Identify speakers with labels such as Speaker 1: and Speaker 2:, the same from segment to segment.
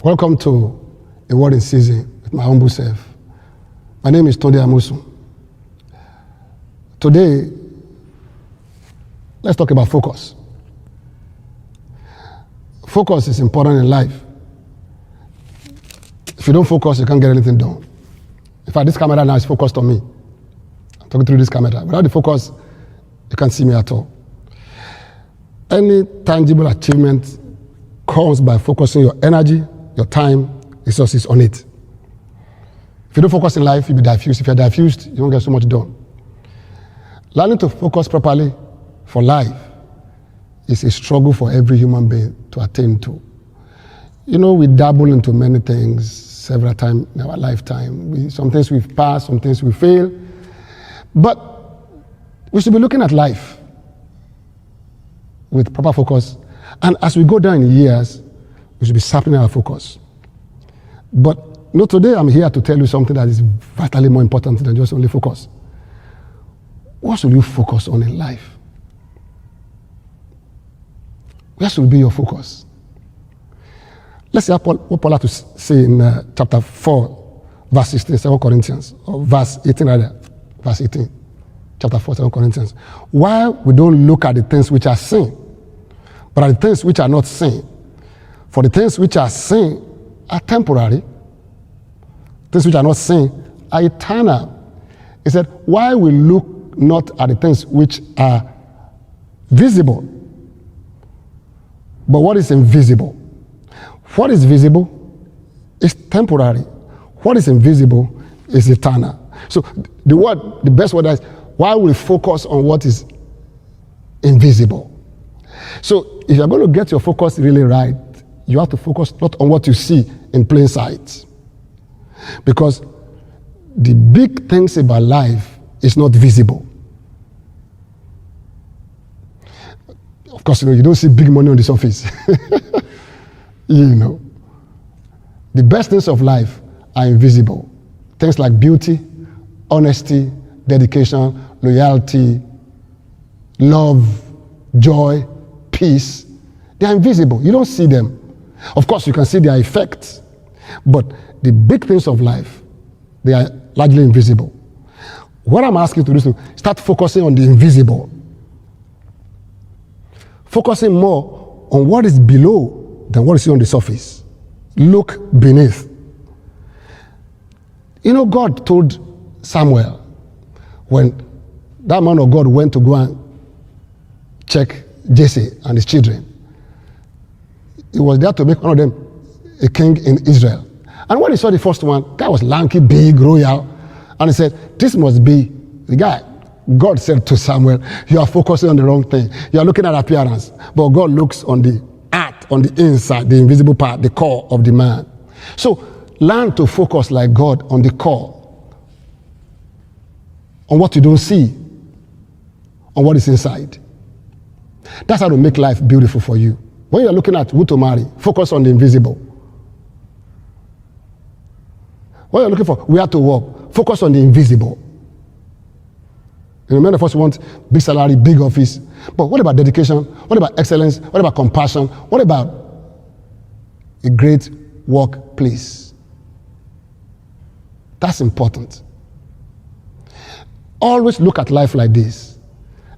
Speaker 1: Welcome to A Word in Season with my humble self. My name is Tunde Amosun. Today, let's talk about focus. Focus is important in life. If you don't focus, you can't get anything done. In fact, this camera now is focused on me. I'm talking through this camera. Without the focus, you can't see me at all. Any tangible achievement comes by focusing your energy, your time, resources on it. If you don't focus in life, you'll be diffused. If you're diffused, you won't get so much done. Learning to focus properly for life is a struggle for every human being to attain to. You know, we dabble into many things several times in our lifetime. Some things we've passed, some things we fail. But we should be looking at life with proper focus. And as we go down in years, we should be sharpening our focus. But today I'm here to tell you something that is vitally more important than just only focus. What should you focus on in life? Where should be your focus? Let's see what Paul had to say in chapter 4, verse 16, 2 Corinthians, or verse 18 rather, verse 18, chapter 4, 2 Corinthians. While we don't look at the things which are sin, but at the things which are not sin. For the things which are sin are temporary. Things which are not sin are eternal. He said, why we look not at the things which are visible, but what is invisible? What is visible is temporary. What is invisible is eternal. So the best word is, why we focus on what is invisible. So if you're going to get your focus really right, you have to focus not on what you see in plain sight. Because the big things about life is not visible. Of course, you don't see big money on the surface. The best things of life are invisible. Things like beauty, honesty, dedication, loyalty, love, joy, peace. They are invisible. You don't see them. Of course, you can see their effects, but the big things of life, they are largely invisible. What I'm asking you to do is to start focusing on the invisible. Focusing more on what is below than what is on the surface. Look beneath. God told Samuel, when that man of God went to go and check Jesse and his children, he was there to make one of them a king in Israel. And when he saw the first one, guy was lanky, big, royal, and he said, this must be the guy. God said to Samuel, you are focusing on the wrong thing. You are looking at appearance, but God looks on the heart, on the inside, the invisible part, the core of the man. So learn to focus like God on the core, on what you don't see, on what is inside. That's how to make life beautiful for you. When you're looking at who to marry, focus on the invisible. When you're looking for where to work, focus on the invisible. Many of us want big salary, big office. But what about dedication? What about excellence? What about compassion? What about a great workplace? That's important. Always look at life like this.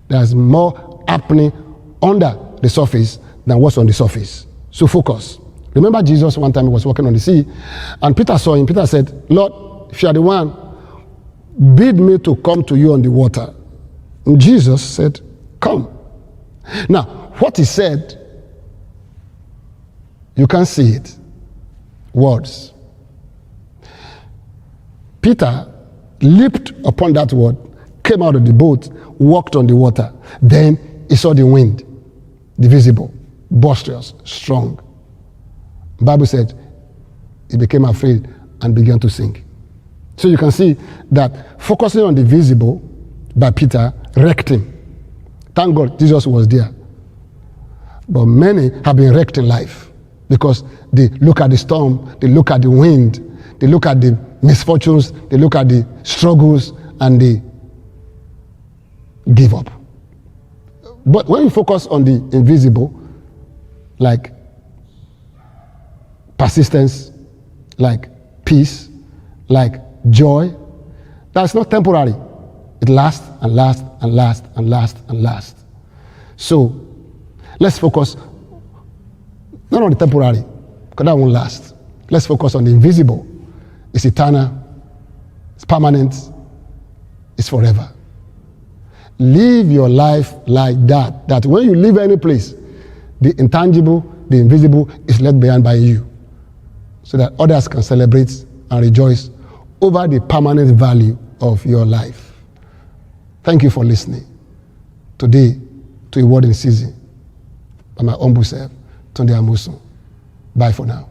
Speaker 1: There's more happening under the surface than what's on the surface. So focus. Remember Jesus one time he was walking on the sea, and Peter saw him. Peter said, Lord, if you are the one, bid me to come to you on the water. And Jesus said, come. Now, what he said, you can't see it. Words. Peter leaped upon that word, came out of the boat, walked on the water. Then he saw the wind, the visible, boisterous, strong. The Bible said he became afraid and began to sink. So you can see that focusing on the visible by Peter wrecked him. Thank God Jesus was there. But many have been wrecked in life because they look at the storm, they look at the wind, they look at the misfortunes, they look at the struggles, and they give up. But when you focus on the invisible, like persistence, like peace, like joy. That's not temporary. It lasts and lasts and lasts and lasts and lasts. So let's focus not on the temporary, because that won't last. Let's focus on the invisible. It's eternal, it's permanent, it's forever. Live your life like that. That when you leave any place, the intangible, the invisible is left behind by you, so that others can celebrate and rejoice over the permanent value of your life. Thank you for listening today to A Word in Season by my humble self, Tunde Amosun. Bye for now.